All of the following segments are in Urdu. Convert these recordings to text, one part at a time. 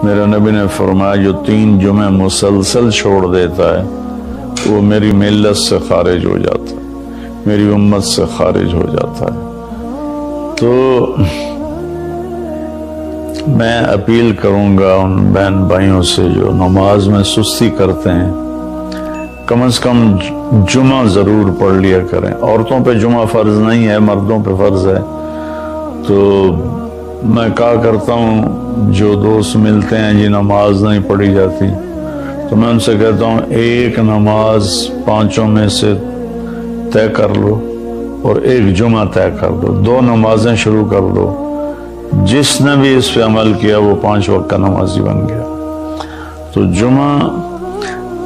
میرے نبی نے فرمایا جو 3 جمعے مسلسل چھوڑ دیتا ہے وہ میری ملت سے خارج ہو جاتا ہے، میری امت سے خارج ہو جاتا ہے۔ تو میں اپیل کروں گا ان بہن بھائیوں سے جو نماز میں سستی کرتے ہیں، کم از کم جمعہ ضرور پڑھ لیا کریں۔ عورتوں پہ جمعہ فرض نہیں ہے، مردوں پہ فرض ہے۔ تو میں کہا کرتا ہوں جو دوست ملتے ہیں جی نماز نہیں پڑھی جاتی، تو میں ان سے کہتا ہوں ایک نماز 5 میں سے طے کر لو اور ایک جمعہ طے کر دو، 2 نمازیں شروع کر دو۔ جس نے بھی اس پہ عمل کیا وہ 5 وقت کا نمازی بن گیا۔ تو جمعہ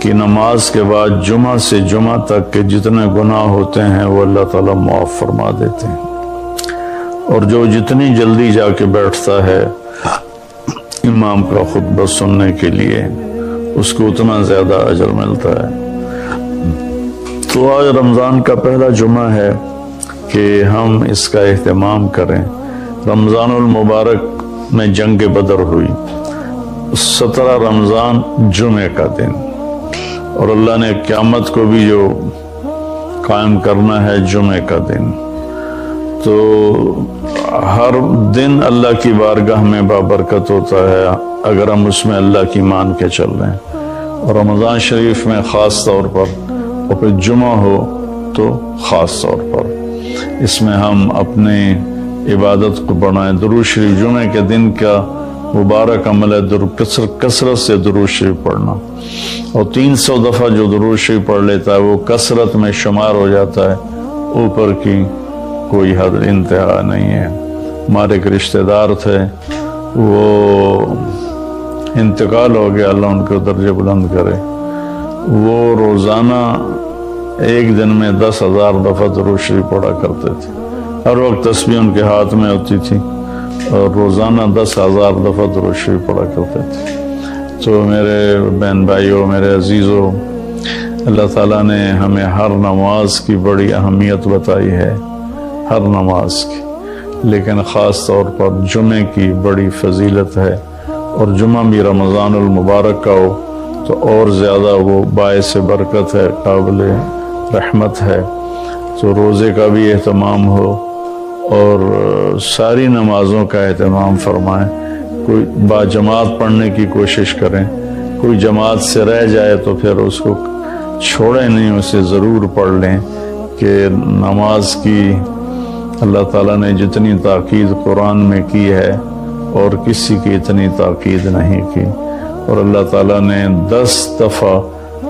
کی نماز کے بعد جمعہ سے جمعہ تک کے جتنے گناہ ہوتے ہیں وہ اللہ تعالیٰ معاف فرما دیتے ہیں، اور جو جتنی جلدی جا کے بیٹھتا ہے امام کا خطبہ سننے کے لیے اس کو اتنا زیادہ اجر ملتا ہے۔ تو آج رمضان کا پہلا جمعہ ہے کہ ہم اس کا اہتمام کریں۔ رمضان المبارک میں جنگ بدر ہوئی، 17 رمضان جمعے کا دن، اور اللہ نے قیامت کو بھی جو قائم کرنا ہے جمعے کا دن۔ تو ہر دن اللہ کی بارگاہ میں بابرکت ہوتا ہے اگر ہم اس میں اللہ کی مان کے چل رہے ہیں، اور رمضان شریف میں خاص طور پر، اور پھر جمعہ ہو تو خاص طور پر اس میں ہم اپنے عبادت کو بڑھائیں۔ درود شریف جمعے کے دن کا مبارک عمل ہے کثرت سے درود شریف پڑھنا، اور 300 دفعہ جو درود شریف پڑھ لیتا ہے وہ کثرت میں شمار ہو جاتا ہے، اوپر کی کوئی حد انتہا نہیں ہے۔ ہمارے ایک رشتہ دار تھے، وہ انتقال ہو گیا، اللہ ان کو درجے بلند کرے۔ وہ روزانہ ایک دن میں 10,000 دفعہ درود شریف پڑھا کرتے تھے، ہر وقت تسبیح ان کے ہاتھ میں ہوتی تھی، اور روزانہ 10,000 دفعہ درود شریف پڑھا کرتے تھے۔ تو میرے بہن بھائیوں، میرے عزیزوں، اللہ تعالیٰ نے ہمیں ہر نماز کی بڑی اہمیت بتائی ہے، ہر نماز کی، لیکن خاص طور پر جمعے کی بڑی فضیلت ہے، اور جمعہ بھی رمضان المبارک کا ہو تو اور زیادہ وہ باعث برکت ہے، قابل رحمت ہے۔ تو روزے کا بھی اہتمام ہو اور ساری نمازوں کا اہتمام فرمائیں، کوئی باجماعت پڑھنے کی کوشش کریں، کوئی جماعت سے رہ جائے تو پھر اس کو چھوڑیں نہیں، اسے ضرور پڑھ لیں، کہ نماز کی اللہ تعالیٰ نے جتنی تاکید قرآن میں کی ہے اور کسی کی اتنی تاکید نہیں کی، اور اللہ تعالیٰ نے 10 دفعہ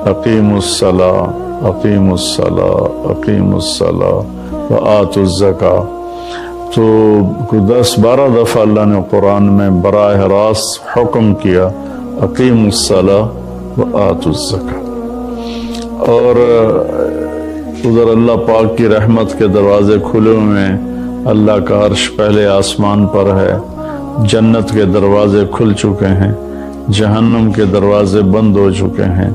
اقیموا الصلاۃ اقیموا الصلاۃ اقیموا الصلاۃ وآتوا الزکاۃ، تو 10-12 دفعہ اللہ نے قرآن میں براہ راست حکم کیا اقیموا الصلاۃ وآتوا الزکاۃ۔ اور ادھر اللہ پاک کی رحمت کے دروازے کھلے ہوئے ہیں، اللہ کا عرش پہلے آسمان پر ہے، جنت کے دروازے کھل چکے ہیں، جہنم کے دروازے بند ہو چکے ہیں،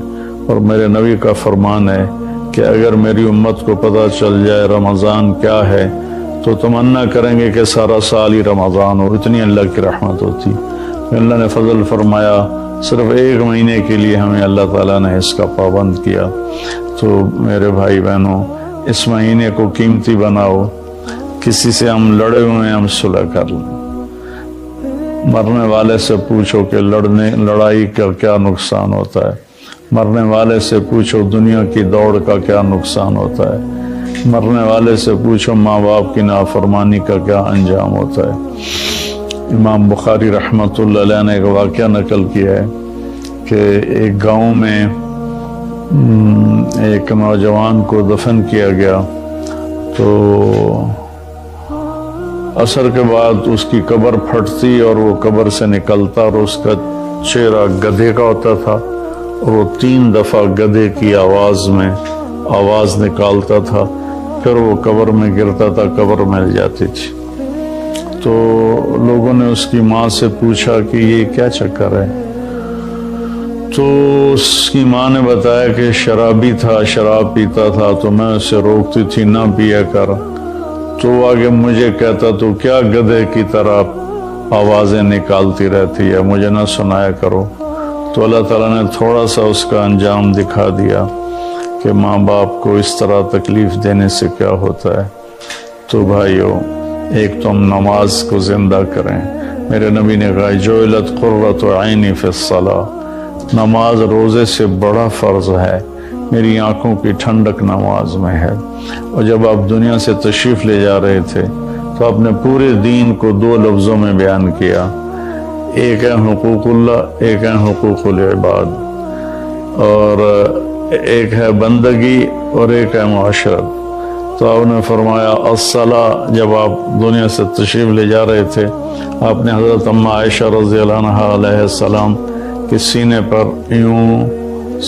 اور میرے نبی کا فرمان ہے کہ اگر میری امت کو پتہ چل جائے رمضان کیا ہے تو تمنا کریں گے کہ سارا سال ہی رمضان ہو، اتنی اللہ کی رحمت ہوتی۔ اللہ نے فضل فرمایا، صرف 1 مہینے کے لیے ہمیں اللہ تعالیٰ نے اس کا پابند کیا۔ تو میرے بھائی بہنوں، اس مہینے کو قیمتی بناؤ، کسی سے ہم لڑے ہوئے ہیں ہم صلح کر لیں، مرنے والے سے پوچھو کہ لڑائی کا کیا نقصان ہوتا ہے، مرنے والے سے پوچھو دنیا کی دوڑ کا کیا نقصان ہوتا ہے، مرنے والے سے پوچھو ماں باپ کی نافرمانی کا کیا انجام ہوتا ہے۔ امام بخاری رحمۃ اللہ علیہ نے ایک واقعہ نقل کیا ہے کہ ایک گاؤں میں ایک نوجوان کو دفن کیا گیا، تو عصر کے بعد اس کی قبر پھٹتی اور وہ قبر سے نکلتا، اور اس کا چہرہ گدھے کا ہوتا تھا، اور وہ 3 دفعہ گدھے کی آواز میں آواز نکالتا تھا، پھر وہ قبر میں گرتا تھا، قبر مل جاتی تھی۔ تو لوگوں نے اس کی ماں سے پوچھا کہ یہ کیا چکر ہے؟ تو اس کی ماں نے بتایا کہ شرابی تھا، شراب پیتا تھا، تو میں اسے روکتی تھی نہ پیا کر، تو آگے مجھے کہتا تو کیا گدھے کی طرح آوازیں نکالتی رہتی ہے، مجھے نہ سنایا کرو۔ تو اللہ تعالیٰ نے تھوڑا سا اس کا انجام دکھا دیا کہ ماں باپ کو اس طرح تکلیف دینے سے کیا ہوتا ہے۔ تو بھائیو، ایک تو ہم نماز کو زندہ کریں۔ میرے نبی نے کہا جعلت قرۃ عینی فی الصلاۃ، نماز روزے سے بڑا فرض ہے، میری آنکھوں کی ٹھنڈک نماز میں ہے۔ اور جب آپ دنیا سے تشریف لے جا رہے تھے تو آپ نے پورے دین کو 2 لفظوں میں بیان کیا، ایک ہے حقوق اللہ، ایک ہے حقوق العباد، اور ایک ہے بندگی اور ایک ہے معاشرت۔ تو آپ نے فرمایا الصلاۃ، جب آپ دنیا سے تشریف لے جا رہے تھے آپ نے حضرت اماں عائشہ رضی اللہ عنہا علیہ السلام کے سینے پر یوں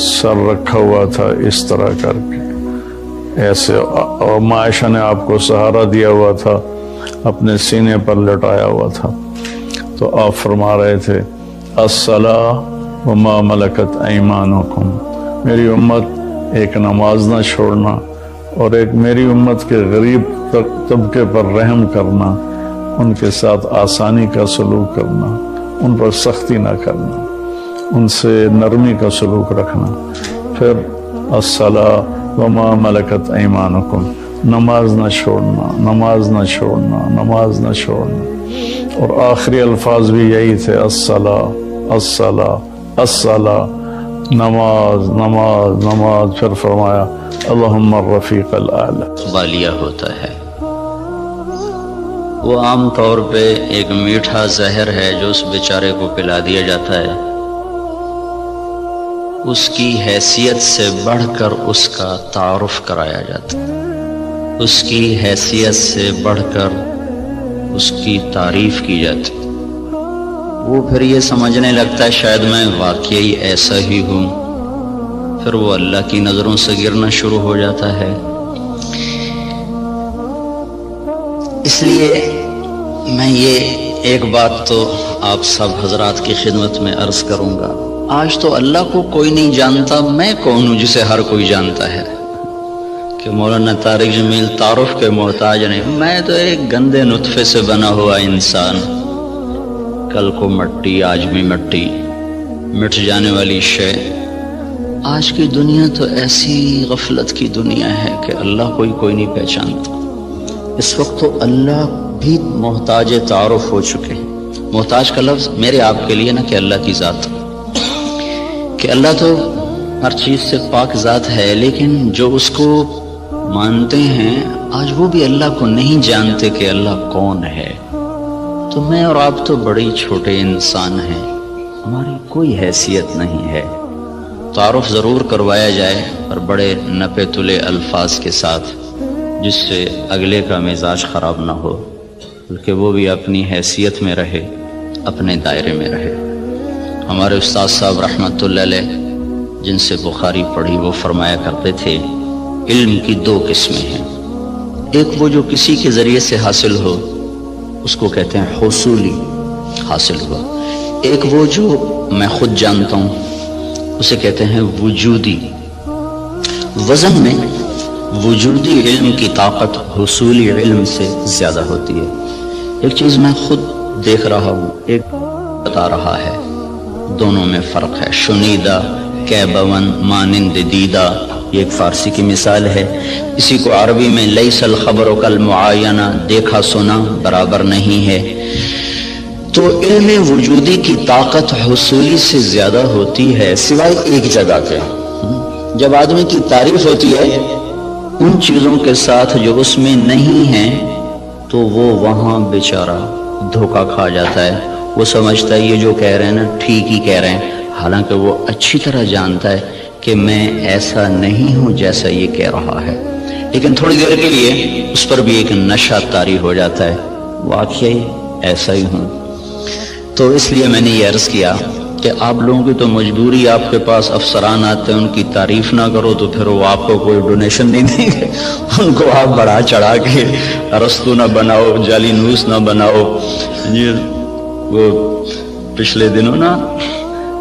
سر رکھا ہوا تھا، اس طرح کر کے ایسے، اور اماں عائشہ نے آپ کو سہارا دیا ہوا تھا، اپنے سینے پر لٹایا ہوا تھا۔ تو آپ فرما رہے تھے الصلاۃ وما ملکت ایمانکم، میری امت ایک نماز نہ چھوڑنا، اور ایک میری امت کے غریب طبقے پر رحم کرنا، ان کے ساتھ آسانی کا سلوک کرنا، ان پر سختی نہ کرنا، ان سے نرمی کا سلوک رکھنا۔ پھر الصلاۃ وما ملکت ایمانکم، نماز نہ چھوڑنا، نماز نہ چھوڑنا، نماز نہ چھوڑنا۔ اور آخری الفاظ بھی یہی تھے، الصلاۃ الصلاۃ الصلاۃ، نماز نماز نماز۔ پھر فرمایا اللہم الرفیق الاعلی۔ بالیا ہوتا ہے، وہ عام طور پہ ایک میٹھا زہر ہے جو اس بیچارے کو پلا دیا جاتا ہے، اس کی حیثیت سے بڑھ کر اس کا تعارف کرایا جاتا ہے، اس کی حیثیت سے بڑھ کر اس کی تعریف کی جاتی، وہ پھر یہ سمجھنے لگتا ہے شاید میں واقعی ایسا ہی ہوں، پھر وہ اللہ کی نظروں سے گرنا شروع ہو جاتا ہے۔ اس لیے میں یہ ایک بات تو آپ سب حضرات کی خدمت میں عرض کروں گا، آج تو اللہ کو کوئی نہیں جانتا، میں کون ہوں جسے ہر کوئی جانتا ہے؟ کہ مولانا طارق جمیل تعارف کے محتاج نہیں، میں تو ایک گندے نطفے سے بنا ہوا انسان، کل کو مٹی آج بھی مٹی، مٹ جانے والی شے۔ آج کی دنیا تو ایسی غفلت کی دنیا ہے کہ اللہ کوئی نہیں پہچانتا۔ اس وقت تو اللہ بھی محتاج تعارف ہو چکے ہیں۔ محتاج کا لفظ میرے آپ کے لیے نہ کہ اللہ کی ذات، کہ اللہ تو ہر چیز سے پاک ذات ہے، لیکن جو اس کو مانتے ہیں آج وہ بھی اللہ کو نہیں جانتے کہ اللہ کون ہے۔ تو میں اور آپ تو بڑے چھوٹے انسان ہیں، ہماری کوئی حیثیت نہیں ہے۔ تعارف ضرور کروایا جائے پر بڑے نپے تلے الفاظ کے ساتھ، جس سے اگلے کا مزاج خراب نہ ہو، بلکہ وہ بھی اپنی حیثیت میں رہے، اپنے دائرے میں رہے۔ ہمارے استاد صاحب رحمۃ اللہ علیہ جن سے بخاری پڑھی، وہ فرمایا کرتے تھے علم کی 2 قسمیں ہیں، ایک وہ جو کسی کے ذریعے سے حاصل ہو، اس کو کہتے ہیں حصولی، حاصل ہوا، ایک وہ جو میں خود جانتا ہوں، اسے کہتے ہیں وجودی۔ وزن میں وجودی علم کی طاقت حصولی علم سے زیادہ ہوتی ہے۔ ایک چیز میں خود دیکھ رہا ہوں، ایک بتا رہا ہے، دونوں میں فرق ہے۔ شنیدہ کیبون مانند دیدہ، یہ ایک فارسی کی مثال ہے، اسی کو عربی میں لیس الخبر کالمعاینہ، دیکھا سنا برابر نہیں ہے۔ تو علم وجودی کی طاقت حصولی سے زیادہ ہوتی ہے، سوائے ایک جگہ کے، جب آدمی کی تعریف ہوتی ہے ان چیزوں کے ساتھ جو اس میں نہیں ہیں، تو وہ وہاں بیچارہ دھوکہ کھا جاتا ہے، وہ سمجھتا ہے یہ جو کہہ رہے ہیں نا ٹھیک ہی کہہ رہے ہیں، حالانکہ وہ اچھی طرح جانتا ہے کہ میں ایسا نہیں ہوں جیسا یہ کہہ رہا ہے، لیکن تھوڑی دیر کے لیے اس پر بھی ایک نشہ طاری ہو جاتا ہے، واقعی ایسا ہی ہوں۔ تو اس لیے میں نے یہ عرض کیا کہ آپ لوگوں کی تو مجبوری، آپ کے پاس افسران آتے ہیں، ان کی تعریف نہ کرو تو پھر وہ آپ کو کوئی ڈونیشن نہیں دیں گے، ان کو آپ بڑھا چڑھا کے ارسطو نہ بناؤ، جعلی نوس نہ بناؤ۔ یہ وہ پچھلے دنوں نا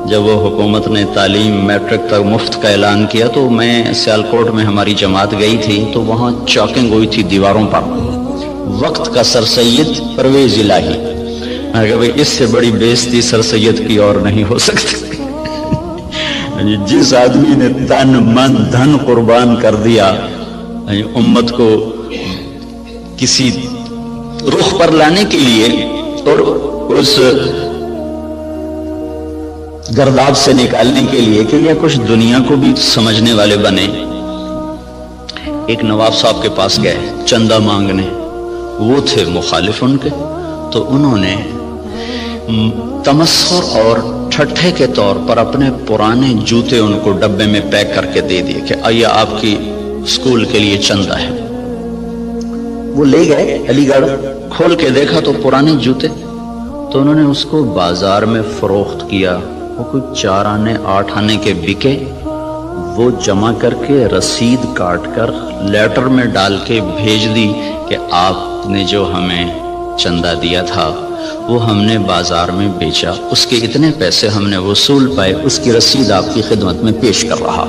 جب وہ حکومت نے تعلیم میٹرک تک مفت کا اعلان کیا، تو میں سیالکوٹ میں ہماری جماعت گئی تھی، تو وہاں چاکنگ ہوئی تھی دیواروں پر، وقت کا سر سید پرویز الہی، میں کہا بھائی اس سے بڑی بےزتی سر سید کی اور نہیں ہو سکتی۔ جس آدمی نے تن من دھن قربان کر دیا امت کو کسی رخ پر لانے کے لیے اور اس گرداب سے نکالنے کے لیے کہ یہ کچھ دنیا کو بھی سمجھنے والے بنے۔ ایک نواب صاحب کے پاس گئے چندہ مانگنے، وہ تھے مخالف ان کے، تو انہوں نے تمسخر اور ٹھٹھے کے طور پر اپنے پرانے جوتے ان کو ڈبے میں پیک کر کے دے دیے کہ آئیے آپ کی اسکول کے لیے چندہ ہے۔ وہ لے گئے علی گڑھ، کھول کے دیکھا تو پرانے جوتے، تو انہوں نے اس کو بازار میں فروخت کیا، وہ کوئی 4 آنے 8 آنے کے بکے، وہ جمع کر کے رسید کاٹ کر لیٹر میں ڈال کے بھیج دی کہ آپ نے جو ہمیں چندہ دیا تھا وہ ہم نے بازار میں بیچا، اس کے اتنے پیسے ہم نے وصول پائے، اس کی رسید آپ کی خدمت میں پیش کر رہا۔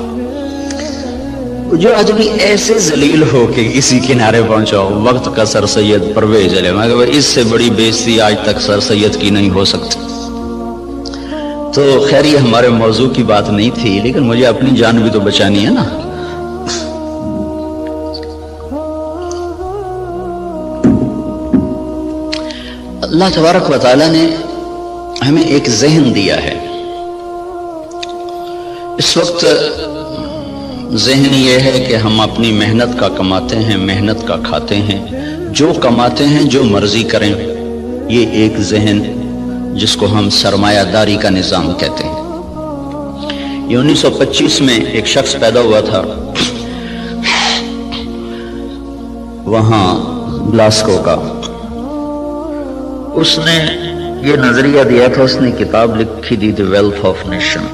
جو آدمی ایسے ذلیل ہو کہ کسی کنارے پہنچا ہو، وقت کا سر سید پرویز علیہ، میں کہا اس سے بڑی بےزتی آج تک سر سید کی نہیں ہو سکتی۔ تو خیر یہ ہمارے موضوع کی بات نہیں تھی، لیکن مجھے اپنی جان بھی تو بچانی ہے نا۔ اللہ تبارک و تعالیٰ نے ہمیں ایک ذہن دیا ہے۔ اس وقت ذہن یہ ہے کہ ہم اپنی محنت کا کماتے ہیں، محنت کا کھاتے ہیں، جو کماتے ہیں جو مرضی کریں، یہ ایک ذہن جس کو ہم سرمایہ داری کا نظام کہتے ہیں۔ یہ 1925 میں ایک شخص پیدا ہوا تھا وہاں گلاسکو کا، اس نے یہ نظریہ دیا تھا، اس نے کتاب لکھی تھی دی ویلتھ آف نیشن،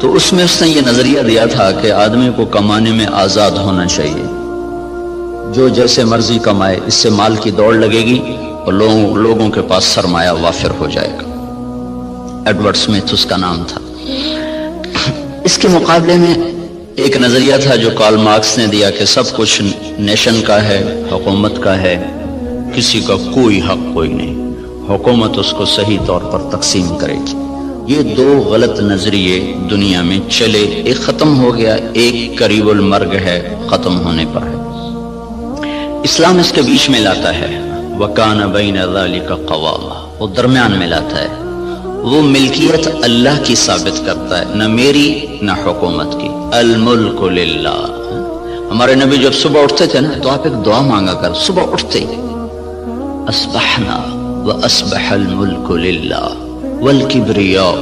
تو اس میں اس نے یہ نظریہ دیا تھا کہ آدمی کو کمانے میں آزاد ہونا چاہیے، جو جیسے مرضی کمائے، اس سے مال کی دوڑ لگے گی اور لوگوں کے پاس سرمایہ وافر ہو جائے گا۔ ایڈورڈ سمتھ اس کا نام تھا۔ اس کے مقابلے میں ایک نظریہ تھا جو کارل مارکس نے دیا کہ سب کچھ نیشن کا ہے، حکومت کا ہے، کسی کا کوئی حق کوئی نہیں، حکومت اس کو صحیح طور پر تقسیم کرے گی۔ یہ 2 غلط نظریے دنیا میں چلے، ایک ختم ہو گیا، ایک قریب المرگ ہے، ختم ہونے پر ہے۔ اسلام اس کے بیچ میں لاتا ہے، وَكَانَ بَيْنَ ذَلِكَ قَوَامًا، وہ درمیان میں لاتا ہے، وہ ملکیت اللہ کی ثابت کرتا ہے، نہ میری نہ حکومت کی۔ الملک للہ۔ ہمارے نبی جب صبح اٹھتے تھے نا تو آپ ایک دعا مانگا کر، صبح اٹھتے ہی اصبحنا واصبح الملک للہ والکبریاء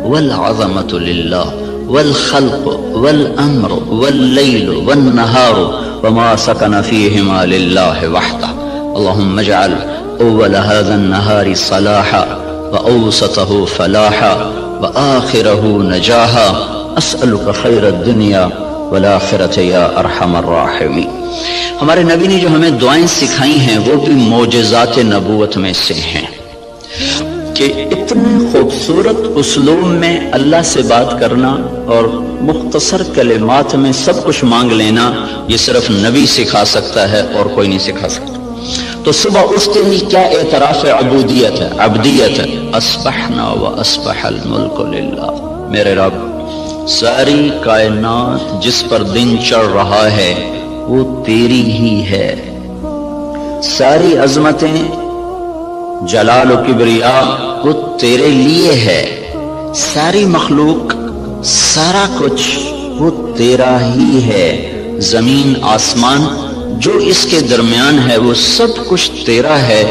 والعظمۃ للہ والخلق والامر واللیل والنہار وما سکن فیہما للہ وحدہ اللہم اجعل اول هذا النہار صلاحا واوسطہ فلاحا وآخرہ نجاحا اسألک خیر الدنیا والآخرۃ یا ارحم الراحمین۔ ہمارے نبی نے جو ہمیں دعائیں سکھائی ہیں وہ بھی معجزات نبوت میں سے ہیں کہ اتنے خوبصورت اسلوب میں اللہ سے بات کرنا اور مختصر کلمات میں سب کچھ مانگ لینا، یہ صرف نبی سکھا سکتا ہے اور کوئی نہیں سکھا سکتا۔ تو صبح اٹھتے ہی کیا اعتراف عبودیت ہے، عبدیت ہے، اصبحنا واصبح الملک للہ۔ میرے رب، ساری کائنات جس پر دن چڑھ رہا ہے وہ تیری ہی ہے، ساری عظمتیں جلال و کبریا وہ تیرے لیے ہے، ساری مخلوق سارا کچھ وہ تیرا ہی ہے، زمین آسمان جو اس کے درمیان ہے وہ سب کچھ تیرا ہے۔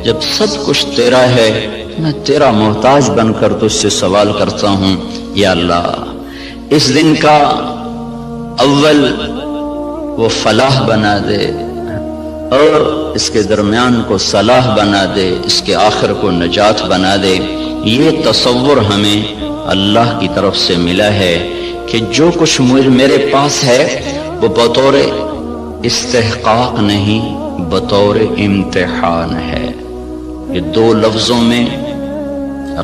جب سب کچھ تیرا ہے میں تیرا محتاج بن کر تجھ سے سوال کرتا ہوں، یا اللہ اس دن کا اول وہ فلاح بنا دے اور اس کے درمیان کو صلاح بنا دے، اس کے آخر کو نجات بنا دے۔ یہ تصور ہمیں اللہ کی طرف سے ملا ہے کہ جو کچھ میرے پاس ہے وہ بطور استحقاق نہیں، بطور امتحان ہے۔ یہ 2 لفظوں میں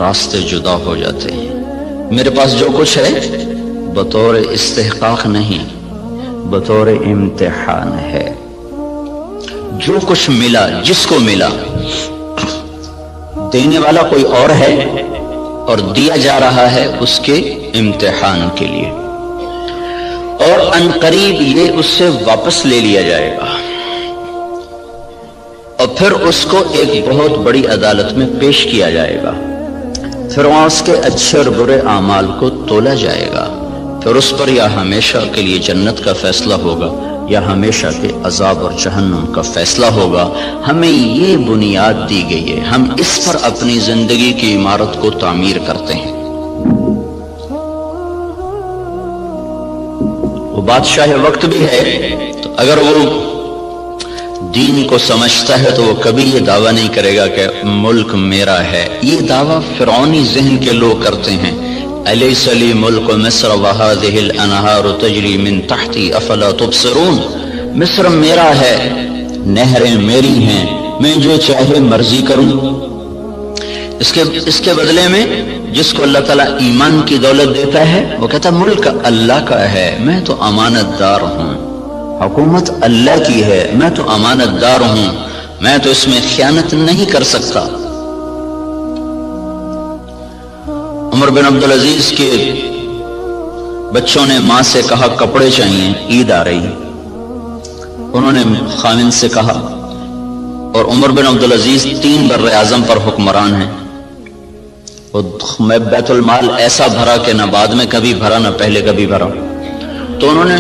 راستے جدا ہو جاتے ہیں۔ میرے پاس جو کچھ ہے بطور استحقاق نہیں، بطور امتحان ہے۔ جو کچھ ملا، جس کو ملا، دینے والا کوئی اور ہے اور دیا جا رہا ہے اس کے امتحان کے لیے، اور ان قریب یہ اس سے واپس لے لیا جائے گا اور پھر اس کو ایک بہت بڑی عدالت میں پیش کیا جائے گا، پھر وہاں اس کے اچھے اور برے اعمال کو تولا جائے گا، پھر اس پر یا ہمیشہ کے لیے جنت کا فیصلہ ہوگا یا ہمیشہ کے عذاب اور جہنم کا فیصلہ ہوگا۔ ہمیں یہ بنیاد دی گئی ہے، ہم اس پر اپنی زندگی کی عمارت کو تعمیر کرتے ہیں۔ وہ بادشاہ وقت بھی ہے، تو اگر وہ دین کو سمجھتا ہے تو وہ کبھی یہ دعویٰ نہیں کرے گا کہ ملک میرا ہے۔ یہ دعویٰ فرعونی ذہن کے لوگ کرتے ہیں، الیس لی ملک مصر وہذہ الانہار تجری من تحتی افلا تبصرون، مصر میرا ہے، نہریں میری ہیں، میں جو چاہے مرضی کروں۔ اس کے بدلے میں جس کو اللہ تعالیٰ ایمان کی دولت دیتا ہے وہ کہتا ہے ملک اللہ کا ہے، میں تو امانت دار ہوں، حکومت اللہ کی ہے، میں تو امانت دار ہوں، میں تو اس میں خیانت نہیں کر سکتا۔ عمر بن عبدالعزیز کے بچوں نے ماں سے کہا کپڑے چاہیے، عید آ رہی، انہوں نے خاوند سے کہا، اور عمر بن عبدالعزیز 3 بر اعظم پر حکمران ہیں، میں بیت المال ایسا بھرا کہ نہ بعد میں کبھی بھرا نہ پہلے کبھی بھرا۔ تو انہوں نے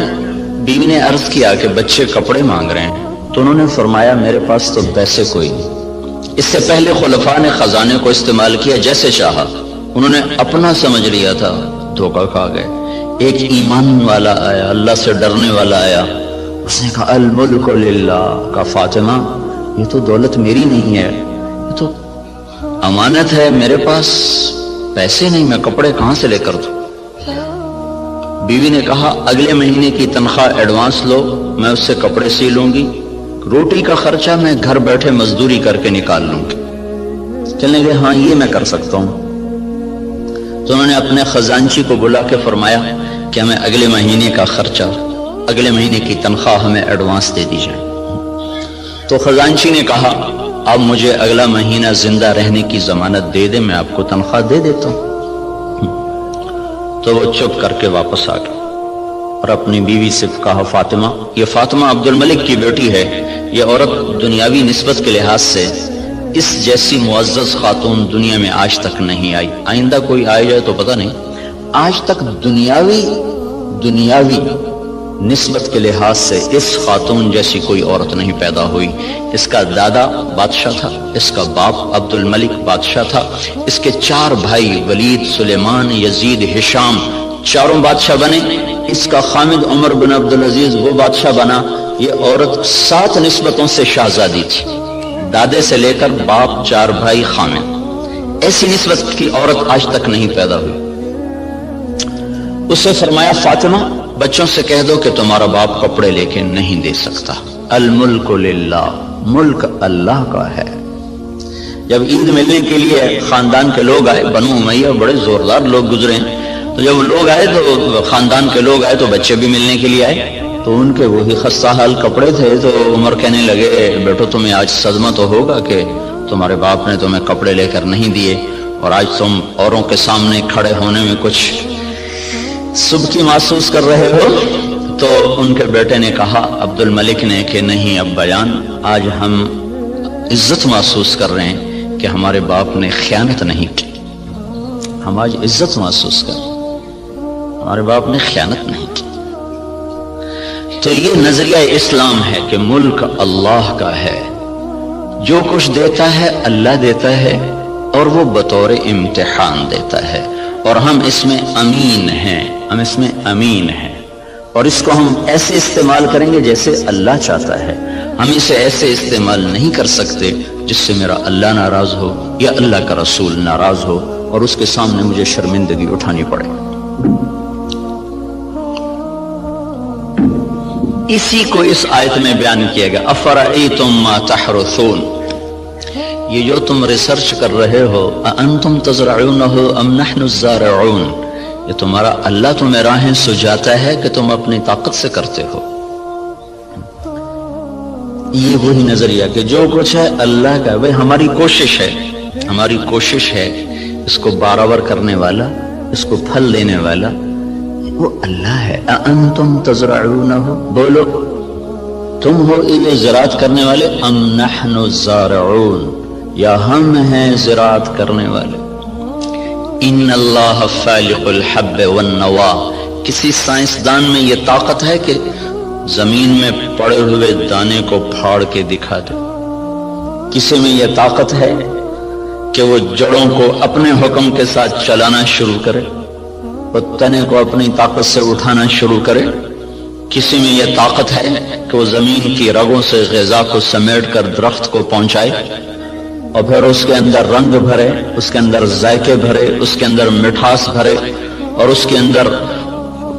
بیوی نے عرض کیا کہ بچے کپڑے مانگ رہے ہیں، تو انہوں نے فرمایا میرے پاس تو پیسے کوئی نہیں۔ اس سے پہلے خلفاء نے خزانے کو استعمال کیا جیسے چاہا، انہوں نے اپنا سمجھ لیا تھا، دھوکہ کھا گئے۔ ایک ایمان والا آیا، اللہ سے ڈرنے والا آیا، اس نے کہا الملک للہ، کہا فاطمہ یہ تو دولت میری نہیں ہے، یہ تو امانت ہے، میرے پاس پیسے نہیں، میں کپڑے کہاں سے لے کر دوں؟ بیوی نے کہا اگلے مہینے کی تنخواہ ایڈوانس لو، میں اس سے کپڑے سی لوں گی، روٹی کا خرچہ میں گھر بیٹھے مزدوری کر کے نکال لوں گی۔ چلنے گئے، ہاں یہ میں کر سکتا ہوں۔ تو انہوں نے اپنے خزانچی کو بلا کے فرمایا کہ ہمیں اگلے مہینے کا خرچہ، اگلے مہینے کی تنخواہ ہمیں ایڈوانس دے دی جائے۔ تو خزانچی نے کہا اب مجھے اگلا مہینہ زندہ رہنے کی ضمانت دے دے، میں آپ کو تنخواہ دے دیتا ہوں۔ تو وہ چپ کر کے واپس آ گیا اور اپنی بیوی سے کہا فاطمہ، یہ فاطمہ عبد الملک کی بیٹی ہے، یہ عورت دنیاوی نسبت کے لحاظ سے اس جیسی معزز خاتون دنیا میں آج تک نہیں آئی، آئندہ کوئی آئے جائے تو پتہ نہیں، آج تک دنیاوی نسبت کے لحاظ سے اس خاتون جیسی کوئی عورت نہیں پیدا ہوئی۔ اس کا دادا بادشاہ تھا، اس کا باپ عبد الملک بادشاہ تھا، اس کے 4 بھائی ولید، سلیمان، یزید، ہشام، چاروں بادشاہ بنے، اس کا خامد عمر بن عبدالعزیز وہ بادشاہ بنا۔ یہ عورت 7 نسبتوں سے شہزادی تھی، دادے سے لے کر باپ، 4 بھائی، خامد، ایسی نسبت کی عورت آج تک نہیں پیدا ہوئی۔ اسے فرمایا فاطمہ بچوں سے کہہ دو کہ تمہارا باپ کپڑے لے کے نہیں دے سکتا، الملک للہ، ملک اللہ کا ہے۔ جب عید ملنے کے لیے خاندان کے لوگ آئے، بنو امیہ بڑے زوردار لوگ گزرے ہیں، تو جب لوگ آئے تو خاندان کے لوگ آئے تو بچے بھی ملنے کے لیے آئے، تو ان کے وہی خستہ حال کپڑے تھے۔ تو عمر کہنے لگے بیٹو تمہیں آج صدمہ تو ہوگا کہ تمہارے باپ نے تمہیں کپڑے لے کر نہیں دیے، اور آج تم اوروں کے سامنے کھڑے ہونے میں کچھ سبکی محسوس کر رہے ہو۔ تو ان کے بیٹے نے کہا عبد الملک نے کہ نہیں ابا جان، آج ہم عزت محسوس کر رہے ہیں کہ ہمارے باپ نے خیانت نہیں کی، ہم آج عزت محسوس کر رہے ہیں، ہمارے باپ نے خیانت نہیں کی۔ تو یہ نظریہ اسلام ہے کہ ملک اللہ کا ہے، جو کچھ دیتا ہے اللہ دیتا ہے، اور وہ بطور امتحان دیتا ہے، اور ہم اس میں امین ہیں، ہم اس میں امین ہیں، اور اس کو ہم ایسے استعمال کریں گے جیسے اللہ چاہتا ہے۔ ہم اسے ایسے استعمال نہیں کر سکتے جس سے میرا اللہ ناراض ہو یا اللہ کا رسول ناراض ہو اور اس کے سامنے مجھے شرمندگی اٹھانی پڑے۔ اسی کو اس آیت میں بیان کیا گیا، افرأیتم ما تحرثون، یہ جو تم ریسرچ کر رہے ہو، انتم تزرعونہ ام نحن الزارعون، یہ تمہارا اللہ تمہیں راہیں سجاتا ہے کہ تم اپنی طاقت سے کرتے ہو۔ یہ وہی نظریہ کہ جو کچھ ہے اللہ کا، بھئی ہماری کوشش ہے، ہماری کوشش ہے اس کو برابر کرنے والا، اس کو پھل دینے والا وہ اللہ ہے۔ اَأَنْتُمْ تَزْرَعُونَهُ، بولو تم ہو یہ زراعت کرنے والے، ام نحن الزارعون، یا ہم ہیں زراعت کرنے والے۔ ان اللہ فالق الحب والنوا، کسی سائنسدان میں یہ طاقت ہے کہ زمین میں پڑے ہوئے دانے کو پھاڑ کے دکھا دے؟ کسی میں یہ طاقت ہے کہ وہ جڑوں کو اپنے حکم کے ساتھ چلانا شروع کرے، وہ تنے کو اپنی طاقت سے اٹھانا شروع کرے؟ کسی میں یہ طاقت ہے کہ وہ زمین کی رگوں سے غذا کو سمیٹ کر درخت کو پہنچائے اور پھر اس کے اندر رنگ بھرے، اس کے اندر ذائقے بھرے، اس کے اندر مٹھاس بھرے اور اس کے اندر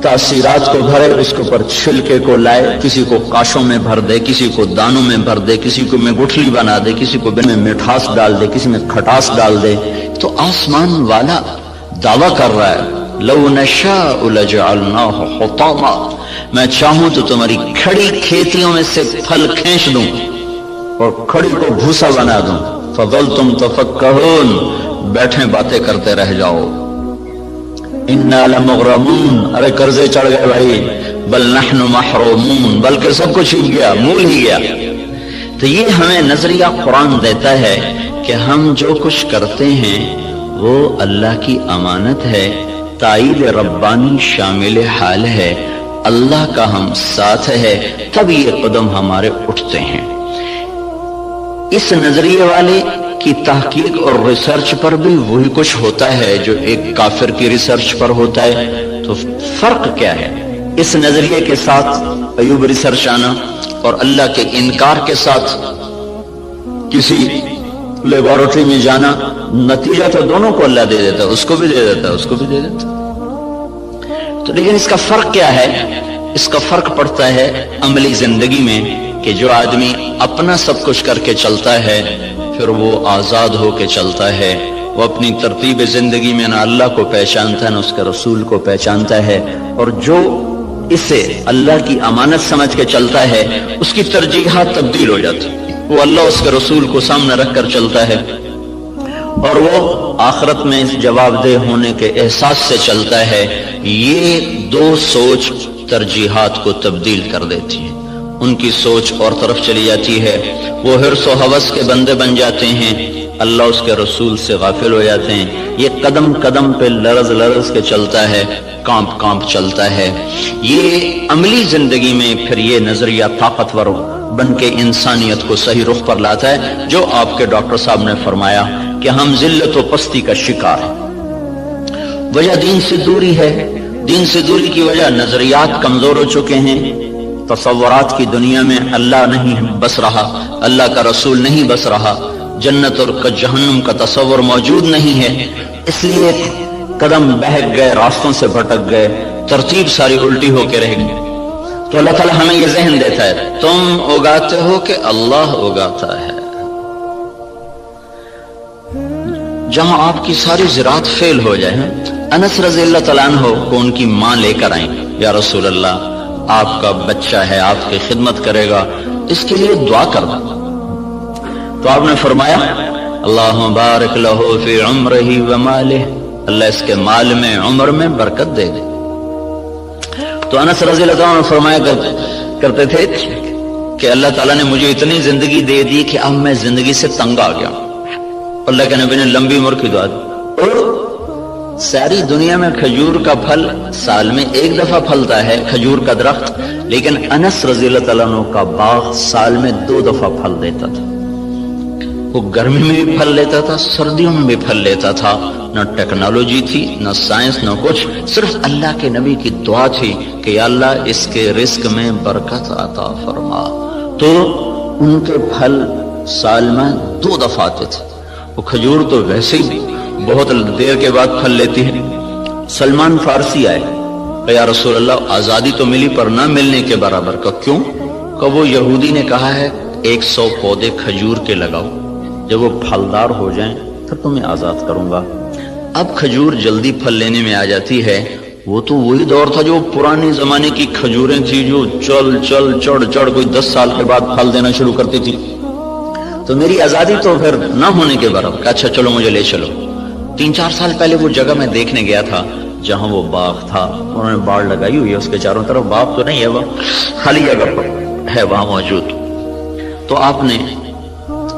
تاثیرات کو بھرے، اس کے اوپر چھلکے کو لائے، کسی کو کاشوں میں بھر دے، کسی کو دانوں میں بھر دے، کسی کو میں گٹھلی بنا دے، کسی کو میں مٹھاس ڈال دے، کسی میں کھٹاس ڈال دے؟ تو آسمان والا دعویٰ کر رہا ہے لو نشاء لجعلناہ حطاما، میں چاہوں تو تمہاری کھڑی کھیتیوں میں سے پھل کھینچ دوں اور کھڑی کو بھوسا بنا دوں، فظلتم تفکہون، بیٹھے باتیں کرتے رہ جاؤ۔ انا لمغرمون، ارے قرضے چڑھ گئے بھائی، بل نحن محرومون، بلکہ سب کچھ ہی گیا، مول ہی گیا۔ تو یہ ہمیں نظریہ قرآن دیتا ہے کہ ہم جو کچھ کرتے ہیں وہ اللہ کی امانت ہے، تائید ربانی شامل حال ہے، اللہ کا ہم ساتھ ہے، تب یہ قدم ہمارے اٹھتے ہیں۔ اس نظریے والے کی تحقیق اور ریسرچ پر بھی وہی کچھ ہوتا ہے جو ایک کافر کی ریسرچ پر ہوتا ہے۔ تو فرق کیا ہے اس نظریے کے ساتھ ایوب ریسرچ آنا اور اللہ کے انکار کے ساتھ کسی لیبارٹری میں جانا؟ نتیجہ تو دونوں کو اللہ دے دیتا ہے، اس کو بھی دے دیتا ہے، اس کو بھی دے دیتا ہے۔ تو لیکن اس کا فرق کیا ہے؟ اس کا فرق پڑتا ہے عملی زندگی میں کہ جو آدمی اپنا سب کچھ کر کے چلتا ہے پھر وہ آزاد ہو کے چلتا ہے، وہ اپنی ترتیب زندگی میں نہ اللہ کو پہچانتا ہے نہ اس کے رسول کو پہچانتا ہے، اور جو اسے اللہ کی امانت سمجھ کے چلتا ہے اس کی ترجیحات تبدیل ہو جاتی، وہ اللہ اس کے رسول کو سامنے رکھ کر چلتا ہے اور وہ آخرت میں جواب دہ ہونے کے احساس سے چلتا ہے۔ یہ دو سوچ ترجیحات کو تبدیل کر دیتی ہے، ان کی سوچ اور طرف چلی جاتی ہے، وہ حرص و ہوس کے بندے بن جاتے ہیں، اللہ اس کے رسول سے غافل ہو جاتے ہیں۔ یہ قدم قدم پہ لرز لرز کے چلتا ہے، کانپ کانپ چلتا ہے۔ یہ عملی زندگی میں پھر یہ نظریہ طاقتور بن کے انسانیت کو صحیح رخ پر لاتا ہے، جو آپ کے ڈاکٹر صاحب نے فرمایا کہ ہم ذلت و پستی کا شکار ہیں۔ وجہ دین سے دوری ہے، دین سے دوری کی وجہ نظریات کمزور ہو چکے ہیں، تصورات کی دنیا میں اللہ نہیں بس رہا، اللہ کا رسول نہیں بس رہا، جنت اور جہنم کا تصور موجود نہیں ہے، اس لیے قدم بہک گئے، راستوں سے بھٹک گئے، ترتیب ساری الٹی ہو کے رہ گئی۔ تو اللہ تعالیٰ ہمیں یہ ذہن دیتا ہے تم اگاتے ہو کہ اللہ اگاتا ہے۔ جہاں آپ کی ساری زراعت فیل ہو جائے، انس رضی اللہ تعالیٰ عنہ کو ان کی ماں لے کر آئیں، یا رسول اللہ آپ کا بچہ ہے، آپ کی خدمت کرے گا، اس کے لیے دعا کر دو۔ تو آپ نے فرمایا اللہم بارک لہ فی عمرہ ومالہ، اللہ اس کے مال میں عمر میں برکت دے دے۔ تو انس رضی اللہ عنہ فرمایا کرتے تھے کہ اللہ تعالیٰ نے مجھے اتنی زندگی دے دی کہ اب میں زندگی سے تنگ آ گیا، اللہ کے نبی نے لمبی عمر کی دعا دی، اور ساری دنیا میں کھجور کا پھل سال میں ایک دفعہ پھلتا ہے، کھجور کا درخت، لیکن انس رضی اللہ تعالیٰ عنہ کا باغ سال میں 2 دفعہ پھل دیتا تھا۔ وہ گرمی میں بھی پھل لیتا تھا، سردیوں میں بھی پھل لیتا تھا، نہ ٹیکنالوجی تھی، نہ سائنس، نہ کچھ، صرف اللہ کے نبی کی دعا تھی کہ یا اللہ اس کے رزق میں برکت عطا فرما۔ تو ان کے پھل سال میں 2 دفعہ آتے تھے۔ وہ کھجور تو ویسے ہی بہت دیر کے بعد پھل لیتی ہے۔ سلمان فارسی آئے کہ یا رسول اللہ آزادی تو ملی پر نہ ملنے کے برابر کا، کیوں؟ کہ وہ یہودی نے کہا ہے 100 پودے کھجور کے لگاؤ، جب وہ پھلدار ہو جائیں پھر تمہیں آزاد کروں گا۔ اب کھجور جلدی پھل لینے میں آ جاتی ہے، وہ تو وہی دور تھا جو پرانے زمانے کی کھجوریں تھی جو چل چل چڑھ چڑھ کوئی 10 سال کے بعد پھل دینا شروع کرتی تھی۔ تو میری آزادی تو پھر نہ ہونے کے برابر. کہ اچھا چلو مجھے لے چلو. 3-4 سال پہلے وہ جگہ میں دیکھنے گیا تھا جہاں وہ باغ تھا. انہوں نے باڑ لگائی ہوئی ہے اس کے چاروں طرف. باغ تو نہیں ہے، وہ خالی جگہ پر ہے وہاں موجود. تو آپ نے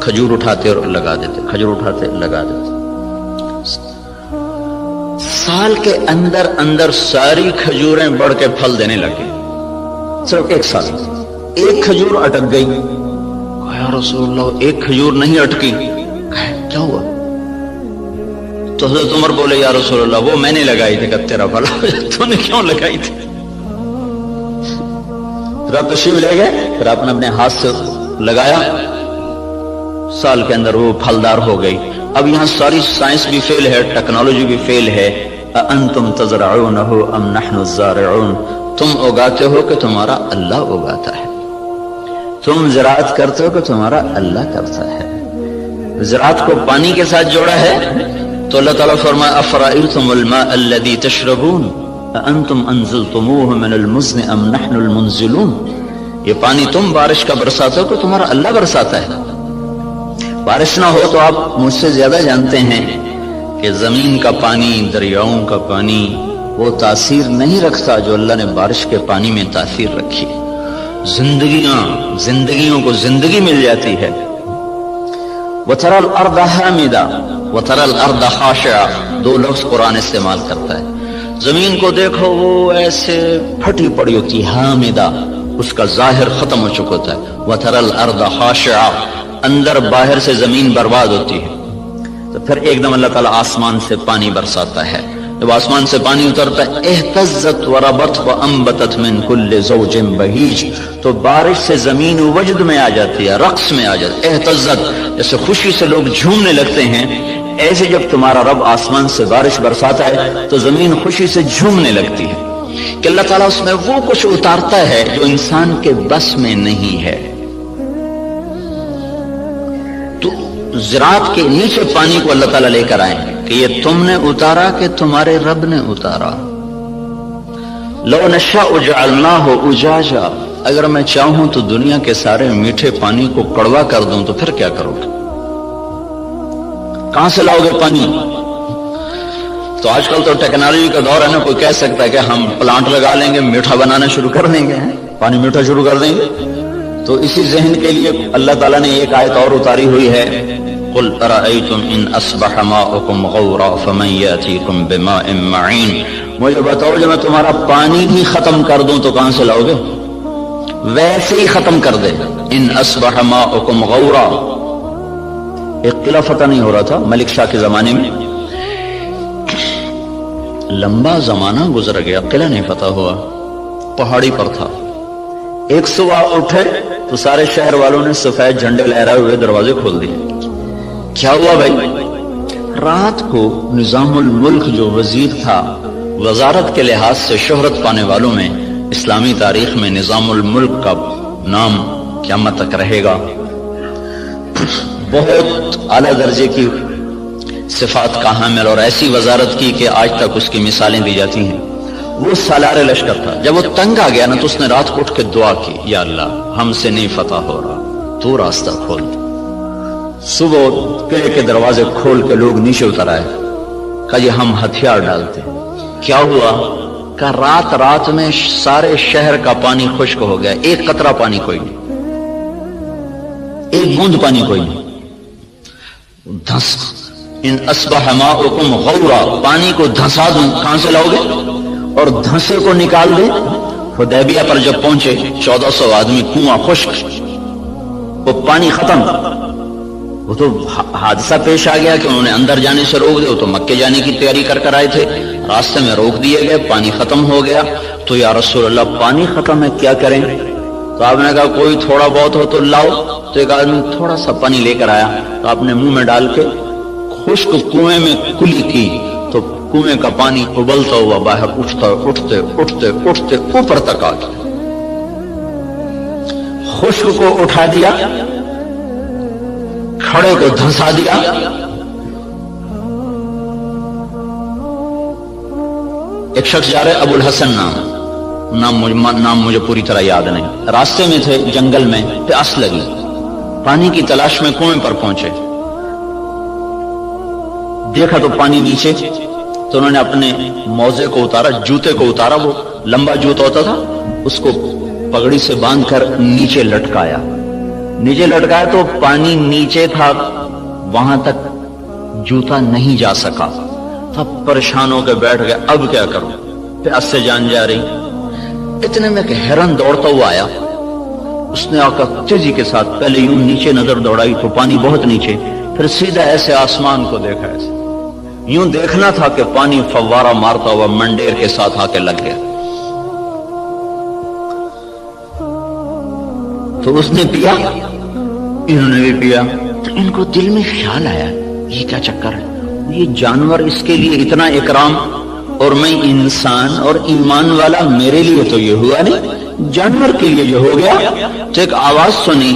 کھجور اٹھاتے اور لگا دیتے، کھجور اٹھاتے لگا دیتے. سال کے اندر اندر ساری کھجوریں بڑھ کے پھل دینے لگے. صرف 1 سال. ایک کھجور اٹک گئی. یا رسول اللہ ایک کھجور نہیں اٹکی. کیا ہوا؟ تو حضرت عمر بولے یا رسول اللہ وہ میں نے لگائی تھی. کہ تیرا بھلا تو نے کیوں لگائی تھی؟ پھر آپ تشریف لے گئے، پھر آپ نے اپنے ہاتھ سے لگایا، سال کے اندر وہ پھلدار ہو گئی. اب یہاں ساری سائنس بھی فیل ہے، ٹیکنالوجی بھی فیل ہے. انتم تزرعونہ ام نحن الزارعون، تم اگاتے ہو کہ تمہارا اللہ اگاتا ہے، تم زراعت کرتے ہو کہ تمہارا اللہ کرتا ہے. زراعت کو پانی کے ساتھ جوڑا ہے تو اللہ تعالیٰ فرمایا افرأیتم الماء الذی تشربون انتم انزلتموہ من المزن ام نحن المنزلون. یہ پانی تم بارش کا برساتے ہو کہ تمہارا اللہ برساتا ہے. بارش نہ ہو تو آپ مجھ سے زیادہ جانتے ہیں کہ زمین کا پانی، دریاؤں کا پانی وہ تاثیر نہیں رکھتا جو اللہ نے بارش کے پانی میں تاثیر رکھی. زندگیوں کو زندگی مل جاتی ہے. وَتَرَى الْأَرْضَ حَامِدًا وَتَرَى الْأَرْضَ خَاشِعًا، 2 لفظ قرآن استعمال کرتا ہے. زمین کو دیکھو وہ ایسے پھٹی پڑی ہوتی ہے، حامدہ، اس کا ظاہر ختم ہو چکا ہوتا ہے. وَتَرَى الْأَرْضَ خَاشِعًا، اندر باہر سے زمین برباد ہوتی ہے. تو پھر ایک دم اللہ تعالیٰ آسمان سے پانی برساتا ہے. جب آسمان سے پانی اترتا ہے اہتزت وربت وانبتت من کل زوج بہیج، تو بارش سے زمین وجد میں آ جاتی ہے، رقص میں آ جاتی ہے. اہتزت جیسے خوشی سے لوگ جھومنے لگتے ہیں، ایسے جب تمہارا رب آسمان سے بارش برساتا ہے تو زمین خوشی سے جھومنے لگتی ہے کہ اللہ تعالیٰ اس میں وہ کچھ اتارتا ہے جو انسان کے بس میں نہیں ہے. تو زراعت کے نیچے پانی کو اللہ تعالیٰ لے کر آئے کہ یہ تم نے اتارا کہ تمہارے رب نے اتارا. لو نشاء جعلناہ اجاجا، اگر میں چاہوں تو دنیا کے سارے میٹھے پانی کو کڑوا کر دوں تو پھر کیا کرو گے؟ کہاں سے لاؤ گے پانی؟ تو آج کل تو ٹیکنالوجی کا دور ہے نا، کوئی کہہ سکتا ہے کہ ہم پلانٹ لگا لیں گے، میٹھا بنانا شروع کر دیں گے، پانی میٹھا شروع کر دیں گے. تو اسی ذہن کے لیے اللہ تعالیٰ نے ایک آیت اور اتاری ہوئی ہے، قل ارأیتم ان اصبح ماؤکم غورا فمن یاتیکم بماء معین. مجھے بتاؤ جب میں تمہارا پانی ہی ختم کر دوں تو کہاں سے لاؤ گے؟ ویسے ہی ختم کر دے. ان اصبح ماؤکم غورا، ایک قلعہ فتح نہیں ہو رہا تھا ملک شاہ کے زمانے میں، لمبا زمانہ گزر گیا، قلعہ نہیں فتح ہوا، پہاڑی پر تھا. ایک صبح اٹھے تو سارے شہر والوں نے سفید جھنڈے لہرائے ہوئے دروازے کھول دیے. کیا ہوا بھائی؟ رات کو نظام الملک جو وزیر تھا، وزارت کے لحاظ سے شہرت پانے والوں میں اسلامی تاریخ میں نظام الملک کا نام قیامت تک رہے گا. بہت اعلیٰ درجے کی صفات کا حامل اور ایسی وزارت کی کہ آج تک اس کی مثالیں دی جاتی ہیں. وہ سالار لشکر تھا. جب وہ تنگ آ گیا نا تو اس نے رات کو اٹھ کے دعا کی، یا اللہ ہم سے نہیں فتح ہو رہا، تو راستہ کھول دے. صبح قلعے کے دروازے کھول کے لوگ نیچے اتر آئے، کہا یہ ہم ہتھیار ڈالتے. کیا ہوا؟ کہ رات میں سارے شہر کا پانی خشک ہو گیا، ایک قطرہ پانی کوئی نہیں، ایک بوند پانی کوئی نہیں. دھس ان اصبح ماؤکم غورا، پانی کو دھسا دوں، کہاں سے لاؤ گے؟ اور دھنسے کو نکال دیں. حدیبیہ پر جب پہنچے 1400 آدمی، کنواں خشک، وہ پانی ختم. وہ تو حادثہ پیش آ گیا کہ انہوں نے اندر جانے سے روک دیا. وہ تو مکے جانے کی تیاری کر آئے تھے، راستے میں روک دیے گئے، پانی ختم ہو گیا. تو یا رسول اللہ پانی ختم ہے، کیا کریں؟ تو آپ نے کہا کوئی تھوڑا بہت ہو تو لاؤ. تو ایک آدمی تھوڑا سا پانی لے کر آیا تو آپ نے منہ میں ڈال کے خشک کنویں میں کلی کی تو کنویں کا پانی ابلتا ہوا باہر اٹھتے اوپر تک آ گیا. خشک کو اٹھا دیا، کھڑے کو دھنسا دیا. ایک شخص جا رہے ابو الحسن نام مجھے پوری طرح یاد نہیں. راستے میں تھے جنگل میں، پیاس لگی، پانی کی تلاش میں کنویں پر پہنچے، دیکھا تو پانی نیچے، تو انہوں نے اپنے موزے کو اتارا، جوتے کو اتارا، وہ لمبا جوتا ہوتا تھا، اس کو پگڑی سے باندھ کر نیچے لٹکایا تو پانی نیچے تھا، وہاں تک جوتا نہیں جا سکا، تب پریشان ہو کے بیٹھ گئے، اب کیا کروں، پیاس سے جان جا رہی۔ اتنے میں کہ ہرن دوڑتا ہوا آیا، اس نے آ کر تیزی کے ساتھ پہلے یوں نیچے نظر دوڑائی تو پانی بہت نیچے، پھر سیدھا ایسے آسمان کو دیکھا، ایسے یوں دیکھنا تھا کہ پانی فوارہ مارتا ہوا منڈیر کے ساتھ آ کے لگ گیا۔ تو اس نے پیا، انہوں نے بھی پیا، تو ان کو دل میں خیال آیا یہ کیا چکر ہے، یہ جانور اس کے لیے اتنا اکرام اور میں انسان اور ایمان والا، میرے لیے تو یہ ہوا نہیں، جانور کے لیے یہ ہو گیا۔ تو ایک آواز سنی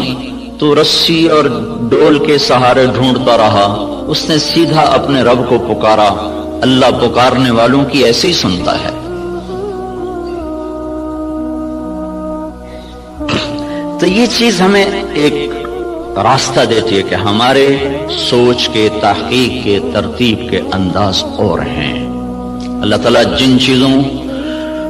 تو رسی اور ڈول کے سہارے ڈھونڈتا رہا، اس نے سیدھا اپنے رب کو پکارا، اللہ پکارنے والوں کی ایسے ہی سنتا ہے۔ تو یہ چیز ہمیں ایک راستہ دیتی ہے کہ ہمارے سوچ کے، تحقیق کے، ترتیب کے انداز اور ہیں۔ اللہ تعالیٰ جن چیزوں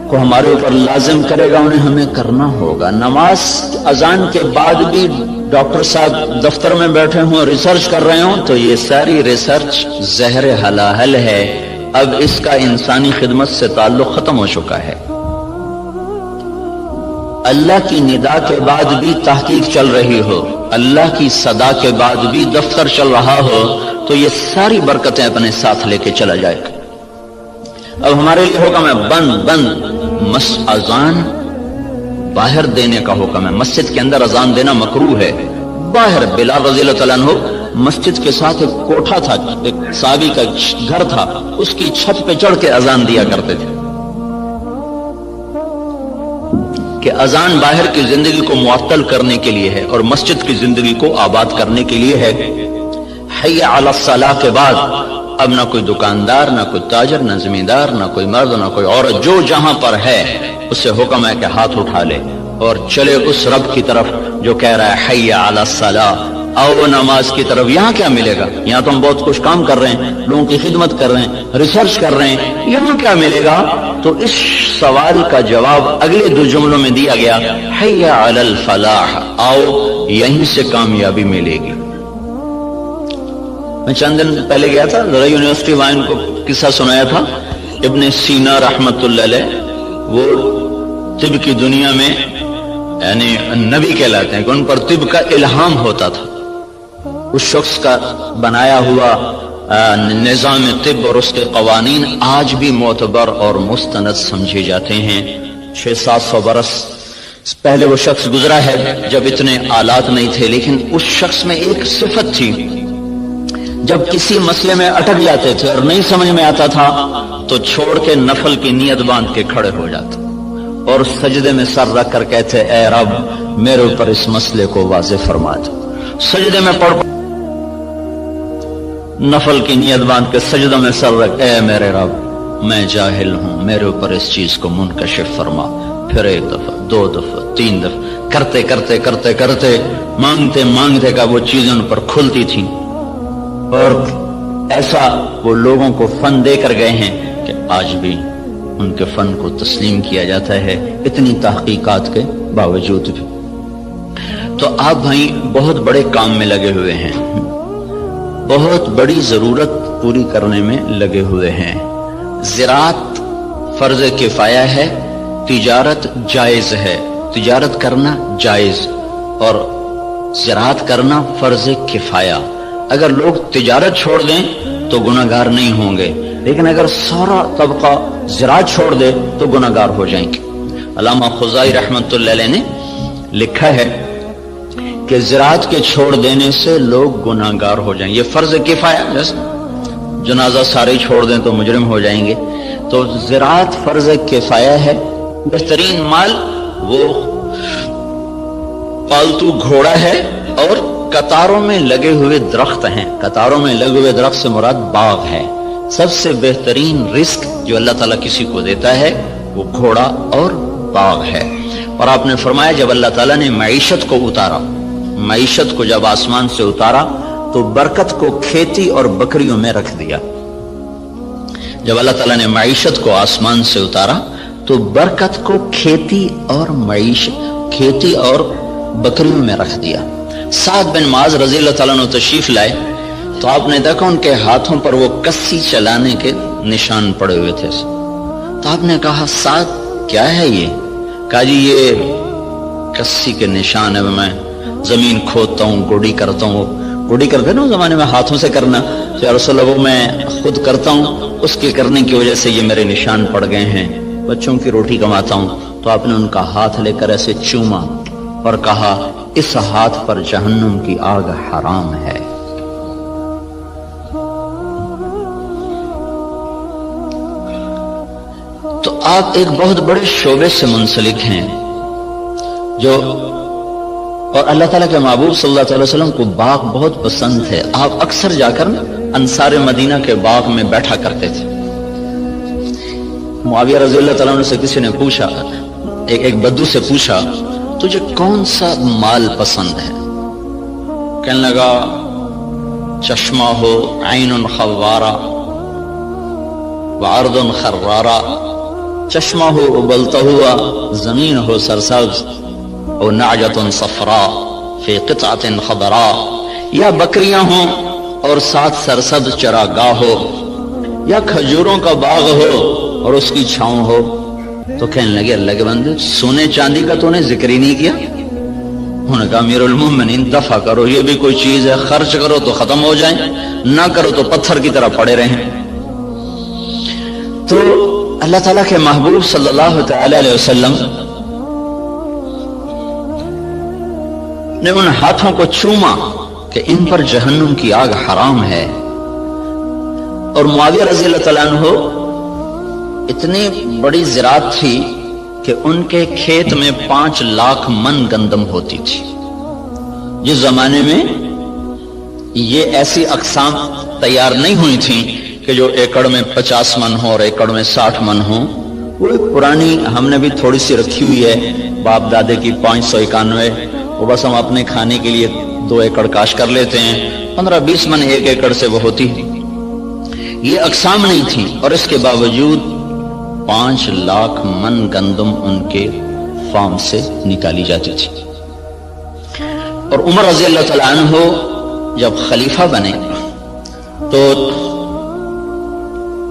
کو ہمارے اوپر لازم کرے گا انہیں ہمیں کرنا ہوگا۔ نماز اذان کے بعد بھی ڈاکٹر صاحب دفتر میں بیٹھے ہوں، ریسرچ کر رہے ہوں، تو یہ ساری ریسرچ زہر حلاحل ہے، اب اس کا انسانی خدمت سے تعلق ختم ہو چکا ہے۔ اللہ کی ندا کے بعد بھی تحقیق چل رہی ہو، اللہ کی صدا کے بعد بھی دفتر چل رہا ہو، تو یہ ساری برکتیں اپنے ساتھ لے کے چلا جائے گا۔ اب ہمارے لیے حکم ہے بند اذان باہر دینے کا حکم ہے، مسجد کے اندر اذان دینا مکروہ ہے۔ باہر بلال رضی اللہ تعالیٰ عنہ مسجد کے ساتھ ایک کوٹھا تھا، ایک صحابی کا گھر تھا، اس کی چھت پہ چڑھ کے اذان دیا کرتے تھے کہ اذان باہر کی زندگی کو معطل کرنے کے لیے ہے اور مسجد کی زندگی کو آباد کرنے کے لیے ہے۔ حی علی الصلاۃ کے بعد اب نہ کوئی دکاندار، نہ کوئی تاجر، نہ زمیندار، نہ کوئی مرد، نہ کوئی عورت، جو جہاں پر ہے اسے حکم ہے کہ ہاتھ اٹھا لے اور چلے اس رب کی طرف جو کہہ رہا ہے حی علی الصلاۃ، آؤ نماز کی طرف۔ یہاں کیا ملے گا؟ یہاں تو ہم بہت کچھ کام کر رہے ہیں، لوگوں کی خدمت کر رہے ہیں، ریسرچ کر رہے ہیں، یہاں کیا ملے گا؟ تو اس سوال کا جواب اگلے دو جملوں میں دیا گیا، حی علی الفلاح، آؤ یہیں سے کامیابی ملے گی۔ میں چند دن پہلے گیا تھا ذرا یونیورسٹی، وہاں ان کو قصہ سنایا تھا، ابن سینا رحمت اللہ علیہ، وہ طب کی دنیا میں یعنی نبی کہلاتے ہیں کہ ان پر طب کا الہام ہوتا تھا۔ اس شخص کا بنایا ہوا نظام طب اور اس کے قوانین آج بھی معتبر اور مستند سمجھے جاتے ہیں۔ 600-700 برس پہلے وہ شخص گزرا ہے جب اتنے آلات نہیں تھے، لیکن اس شخص میں ایک صفت تھی، جب کسی مسئلے میں اٹک جاتے تھے اور نہیں سمجھ میں آتا تھا تو چھوڑ کے نفل کی نیت باندھ کے کھڑے ہو جاتے اور سجدے میں سر رکھ کر کہتے اے رب میرے اوپر اس مسئلے کو واضح فرما دے۔ سجدے میں پڑھ نفل کی نیت باندھ کے سجدوں میں سر رکھ، اے میرے رب میں جاہل ہوں، میرے اوپر اس چیز کو منکشف فرما۔ پھر ایک دفعہ، 2 دفعہ، 3 دفعہ کرتے کرتے کرتے کرتے مانگتے مانگتے کا وہ چیزیں ان پر کھلتی تھیں، اور ایسا وہ لوگوں کو فن دے کر گئے ہیں کہ آج بھی ان کے فن کو تسلیم کیا جاتا ہے اتنی تحقیقات کے باوجود بھی۔ تو آپ بھائی بہت بڑے کام میں لگے ہوئے ہیں، بہت بڑی ضرورت پوری کرنے میں لگے ہوئے ہیں۔ زراعت فرض کفایہ ہے، تجارت جائز ہے، تجارت کرنا جائز اور زراعت کرنا فرض کفایہ۔ اگر لوگ تجارت چھوڑ دیں تو گناہگار نہیں ہوں گے، لیکن اگر سارا طبقہ زراعت چھوڑ دے تو گناہگار ہو جائیں گے۔ علامہ خزائی رحمت اللہ علیہ نے لکھا ہے کہ زراعت کے چھوڑ دینے سے لوگ گناہگار ہو جائیں گے، یہ فرض کفایہ، جیسے جنازہ سارے چھوڑ دیں تو مجرم ہو جائیں گے، تو زراعت فرض کفایہ ہے۔ بہترین مال وہ پالتو گھوڑا ہے اور قطاروں میں لگے ہوئے درخت ہیں۔ قطاروں میں لگے ہوئے درخت سے مراد باغ ہے۔ سب سے بہترین رزق جو اللہ تعالیٰ کسی کو دیتا ہے وہ گھوڑا اور باغ ہے۔ اور آپ نے فرمایا جب اللہ تعالیٰ نے معیشت کو اتارا معیشت کو جب آسمان سے اتارا تو برکت کو کھیتی اور بکریوں میں رکھ دیا۔ جب اللہ تعالیٰ نے معیشت کو آسمان سے اتارا تو برکت کو کھیتی اور بکریوں میں رکھ دیا۔ سعد بن معاذ رضی اللہ تعالیٰ عنہ تشریف لائے تو آپ نے دیکھا ان کے ہاتھوں پر وہ کسی چلانے کے نشان پڑے ہوئے تھے۔ تو آپ نے کہا سعد کیا ہے یہ؟ کہا جی یہ کسی کے نشان ہے، میں زمین کھودتا ہوں، گوڑی کرتا ہوں۔ گوڑی کرتے نا اس زمانے میں ہاتھوں سے کرنا، تو یا رسول اللہ وہ میں خود کرتا ہوں، اس کے کرنے کی وجہ سے یہ میرے نشان پڑ گئے ہیں، بچوں کی روٹی کماتا ہوں۔ تو آپ نے ان کا ہاتھ لے کر ایسے چوما اور کہا اس ہاتھ پر جہنم کی آگ حرام ہے۔ تو آپ ایک بہت بڑے شعبے سے منسلک ہیں جو، اور اللہ تعالیٰ کے محبوب صلی اللہ علیہ وسلم کو باغ بہت پسند ہے۔ آپ اکثر جا کر انصار مدینہ کے باغ میں بیٹھا کرتے تھے۔ معاویہ رضی اللہ تعالیٰ عنہ سے کسی نے پوچھا، ایک بدو سے پوچھا تجھے کون سا مال پسند ہے؟ کہنے لگا چشمہ ہو عین خوارہ وعرض خرارہ، چشمہ ہو ابلتا ہوا، زمین ہو سرسبز، او نعجۃ صفراء فی قطعۃ خضراء، یا بکریاں ہوں اور ساتھ سرسبز چراگاہ ہو، یا کھجوروں کا باغ ہو اور اس کی چھاؤں ہو۔ تو کہنے لگے اللہ کے بندے سونے چاندی کا تو نے ذکر ہی نہیں کیا۔ انہوں نے کہا امیر المومنین دفع کرو، یہ بھی کوئی چیز ہے، خرچ کرو تو ختم ہو جائیں، نہ کرو تو پتھر کی طرح پڑے رہیں۔ تو اللہ تعالیٰ کے محبوب صلی اللہ تعالی علیہ وسلم نے ان ہاتھوں کو چوما کہ ان پر جہنم کی آگ حرام ہے۔ اور معاویہ رضی اللہ تعالیٰ عنہ اتنی بڑی زراعت تھی کہ ان کے کھیت میں 5 لاکھ من گندم ہوتی تھی۔ جس زمانے میں یہ ایسی اقسام تیار نہیں ہوئی تھیں کہ جو ایکڑ میں 50 من ہو اور ایکڑ میں 60 من ہو۔ وہ ایک پرانی ہم نے بھی تھوڑی سی رکھی ہوئی ہے، باپ دادے کی 591، وہ بس ہم اپنے کھانے کے لیے 2 ایکڑ کاش کر لیتے ہیں، 15-20 من 1 ایکڑ سے وہ ہوتی۔ یہ اقسام نہیں تھی اور اس کے باوجود 5 لاکھ من گندم ان کے فارم سے نکالی جاتی تھی۔ اور عمر رضی اللہ تعالیٰ عنہ جب خلیفہ بنے تو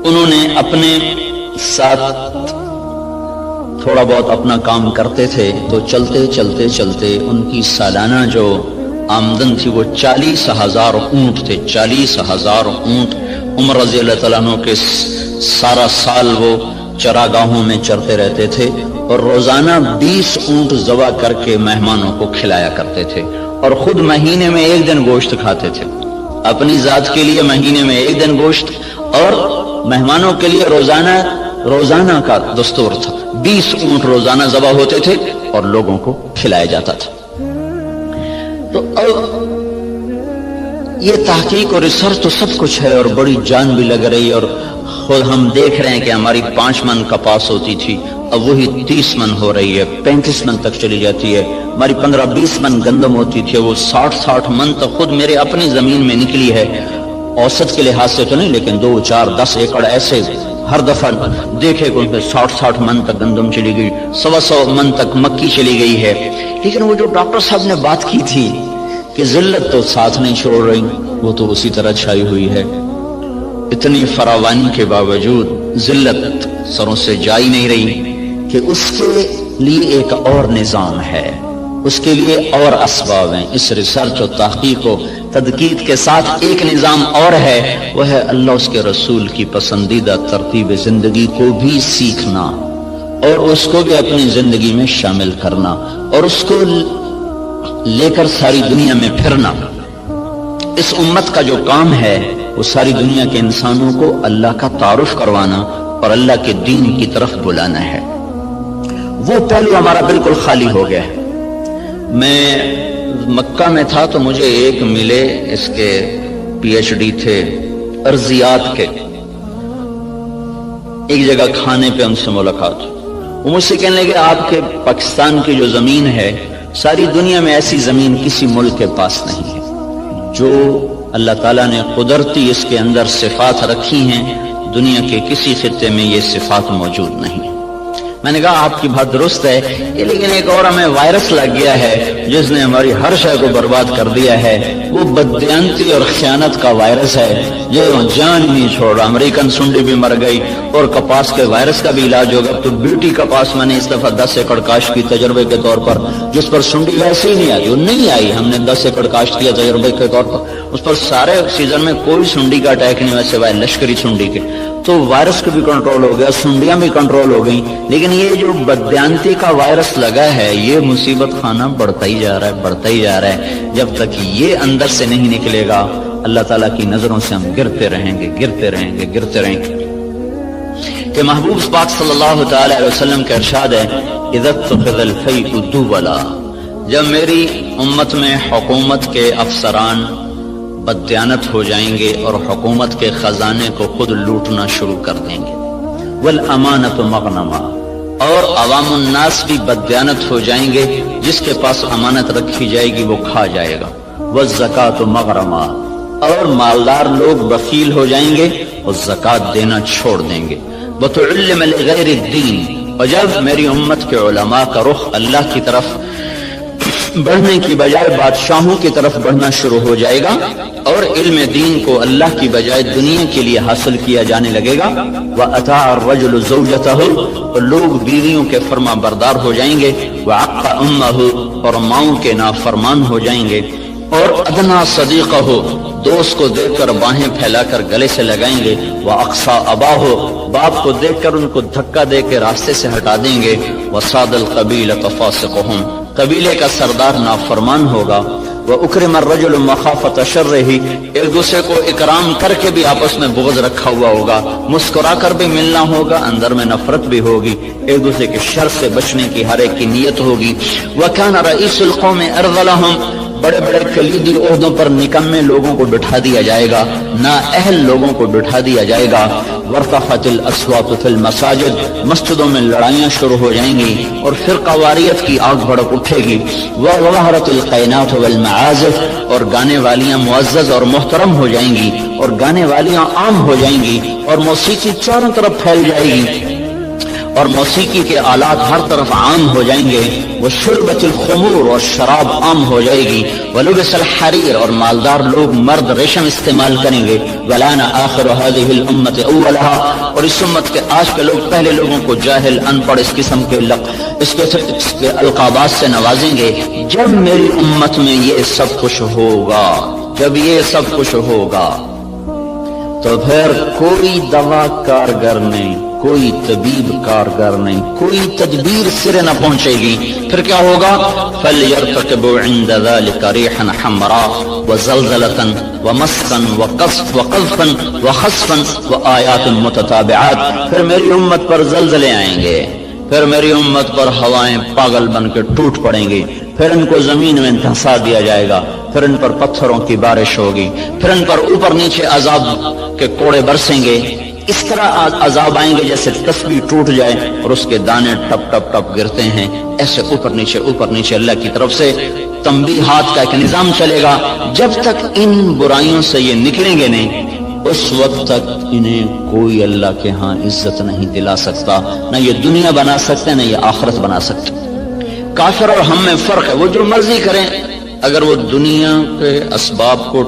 انہوں نے اپنے ساتھ تھوڑا بہت اپنا کام کرتے تھے، تو چلتے چلتے چلتے ان کی سالانہ جو آمدن تھی وہ 40,000 اونٹ تھے۔ 40,000 اونٹ عمر رضی اللہ تعالیٰ عنہ کے سارا سال وہ چراگاہوں میں چرتے رہتے تھے، اور روزانہ 20 اونٹ ذبح کر کے مہمانوں کو کھلایا کرتے تھے، اور خود مہینے میں 1 دن گوشت کھاتے تھے، اپنی ذات کے لیے مہینے میں 1 دن گوشت، اور مہمانوں کے لیے روزانہ کا دستور تھا۔ 20 اونٹ روزانہ ذبح ہوتے تھے اور لوگوں کو کھلایا جاتا تھا۔ تو اب یہ تحقیق اور ریسرچ تو سب کچھ ہے اور بڑی جان بھی لگ رہی، اور خود ہم دیکھ رہے ہیں کہ ہماری 5 من کپاس ہوتی تھی، اب وہی 30 من ہو رہی ہے، 35 من تک چلی جاتی ہے۔ ہماری 15-20 من گندم ہوتی تھی، وہ 60 من تک خود میرے اپنی زمین میں نکلی ہے۔ اوسط کے لحاظ سے تو نہیں، لیکن 2, 4, 10 ایکڑ ایسے ہر دفعہ دیکھے کہ ان پہ 60 من تک گندم چلی گئی، 100 من تک مکی چلی گئی ہے۔ لیکن وہ جو ڈاکٹر صاحب نے بات کی تھی کہ ذلت تو ساتھ نہیں چھوڑ رہی، وہ تو اسی طرح چھائی ہوئی ہے۔ اتنی فراوانی کے باوجود ذلت سروں سے جائی نہیں رہی، کہ اس کے لیے ایک اور نظام ہے، اس کے لیے اور اسباب ہیں۔ اس ریسرچ و تحقیق و تدقیق کے ساتھ ایک نظام اور ہے، وہ ہے اللہ اس کے رسول کی پسندیدہ ترتیب زندگی کو بھی سیکھنا، اور اس کو بھی اپنی زندگی میں شامل کرنا، اور اس کو لے کر ساری دنیا میں پھرنا۔ اس امت کا جو کام ہے وہ ساری دنیا کے انسانوں کو اللہ کا تعارف کروانا اور اللہ کے دین کی طرف بلانا ہے۔ وہ پہلو ہمارا بالکل خالی ہو گیا ہے۔ میں مکہ میں تھا تو مجھے ایک ملے، اس کے PhD تھے ارضیات کے، ایک جگہ کھانے پہ ان سے ملاقات، وہ مجھ سے کہنے لگے آپ کے پاکستان کی جو زمین ہے ساری دنیا میں ایسی زمین کسی ملک کے پاس نہیں ہے جو اللہ تعالیٰ نے قدرتی اس کے اندر صفات رکھی ہیں، دنیا کے کسی خطے میں یہ صفات موجود نہیں۔ میں نے کہا آپ کی بات درست ہے، لیکن ایک اور ہمیں وائرس لگ گیا ہے جس نے ہماری ہر شے کو برباد کر دیا ہے، وہ بددیانتی اور خیانت کا وائرس ہے جو جان نہیں چھوڑ رہا۔ امریکن سنڈی بھی مر گئی اور کپاس کے وائرس کا بھی علاج ہوگا۔ تو بیوٹی کپاس میں نے اس دفعہ 10 ایکڑ کاشت کی تجربے کے طور پر، جس پر سنڈی ویسے ہی نہیں آئی، وہ نہیں آئی، ہم نے 10 ایکڑ کاشت کیا تجربے کے طور پر، اس پر سارے سیزن میں کوئی سنڈی کا اٹیک نہیں ہوا سوائے لشکری سنڈی کے۔ تو وائرس کو بھی کنٹرول ہو گیا، سنڈیاں بھی کنٹرول ہو گئیں، لیکن یہ جو بددیانتی کا وائرس لگا ہے یہ مصیبت خانہ بڑھتا ہی جا رہا ہے، بڑھتا ہی جا رہا ہے۔ جب تک یہ اندر سے نہیں نکلے گا اللہ تعالیٰ کی نظروں سے ہم گرتے رہیں گے، گرتے رہیں گے، گرتے رہیں گے۔ کہ محبوب پاک صلی اللہ تعالی علیہ وسلم کا ارشاد ہے اذا اتخذ الفیء دولا، جب میری امت میں حکومت کے افسران بددیانت ہو جائیں گے اور حکومت کے خزانے کو خود لوٹنا شروع کر دیں گے، والامانۃ مغنما، اور عوام الناس بھی بددیانت ہو جائیں گے، جس کے پاس امانت رکھی جائے گی وہ کھا جائے گا، والزکاۃ مغرما، اور مالدار لوگ بخیل ہو جائیں گے اور زکوٰۃ دینا چھوڑ دیں گے، وتعلم لغیر الدین، اور جب میری امت کے علماء کا رخ اللہ کی طرف بڑھنے کی بجائے بادشاہوں کی طرف بڑھنا شروع ہو جائے گا اور علم دین کو اللہ کی بجائے دنیا کے لیے حاصل کیا جانے لگے گا، وَأَطَاعَ الرَّجُلُ زَوْجَتَهُ، اور لوگ بیویوں کے فرما بردار ہو جائیں گے، وَعَقَّ أُمَّهُ، اور ماؤں کے نافرمان ہو جائیں گے، اور ادنا صدیقہ، دوست کو دیکھ کر باہیں پھیلا کر گلے سے لگائیں گے، وَأَقْصَى أَبَاهُ، باپ کو دیکھ کر ان کو دھکا دے کے راستے سے ہٹا دیں گے، وَصَادَ الْقَبِيلَةَ فَاسِقُهُمْ، قبیلے کا سردار نافرمان ہوگا، وَأُكْرِمَ الرَّجُلُ مَخَافَةَ شَرِّهِ، ایک دوسرے کو اکرام کر کے بھی آپس میں بغض رکھا ہوا ہوگا، مسکرا کر بھی ملنا ہوگا، اندر میں نفرت بھی ہوگی، ایک دوسرے کے شر سے بچنے کی ہر ایک کی نیت ہوگی، وَكَانَ رَئِيسُ الْقَوْمِ أَرْذَلَهُمْ، بڑے بڑے کلیدی عہدوں پر نکمے لوگوں کو بٹھا دیا جائے گا، نااہل لوگوں کو بٹھا دیا جائے گا، وارتفعت الاصوات فی المساجد، مسجدوں میں لڑائیاں شروع ہو جائیں گی اور فرقہ واریت کی آگ بھڑک اٹھے گی، وظہرت القینات والمعازف، اور گانے والیاں معزز اور محترم ہو جائیں گی اور گانے والیاں عام ہو جائیں گی اور موسیقی چاروں طرف پھیل جائے گی اور موسیقی کے آلات ہر طرف عام ہو جائیں گے، وشربت الخمور، اور شراب عام ہو جائے گی، ولبس الحریر، اور مالدار لوگ مرد ریشم استعمال کریں گے، ولان آخر هذه الامة اولها، اور اس امت کے آج کے لوگ پہلے لوگوں کو جاہل، ان پڑھ، اس قسم کے اس کے القابات سے نوازیں گے۔ جب میری امت میں یہ سب کچھ ہوگا، جب یہ سب کچھ ہوگا تو پھر کوئی دوا کارگر نہیں، کوئی طبیب کارگر نہیں، کوئی تدبیر سرے نہ پہنچے گی۔ پھر کیا ہوگا؟ فَلْيَرْتَقِبُوا عِنْدَ ذَلِكَ رِيحًا حَمْرَاءَ وَزَلْزَلَةً وَمَسْخًا وَقَذْفًا وَخَسْفًا وَآيَاتٍ مُتَتَابِعَاتٍ، پھر میری امت پر زلزلے آئیں گے، پھر میری امت پر ہوائیں پاگل بن کے ٹوٹ پڑیں گی، پھر ان کو زمین میں دھنسا دیا جائے گا، پھر ان پر پتھروں کی بارش ہوگی، پھر ان پر اوپر نیچے عذاب کے کوڑے برسیں گے، اس طرح عذاب آئیں گے جیسے تسبیح ٹوٹ جائے اور اس کے دانے ٹپ ٹپ ٹپ گرتے ہیں، ایسے اوپر نیچے اللہ کی طرف سے تنبیہات کا ایک نظام چلے گا۔ جب تک ان برائیوں سے یہ نکلیں گے نہیں، اس وقت تک انہیں کوئی اللہ کے ہاں عزت نہیں دلا سکتا، نہ یہ دنیا بنا سکتے نہ یہ آخرت بنا سکتے۔ کافر اور ہم میں فرق ہے، وہ جو مرضی کریں، اگر وہ دنیا کے اسباب کو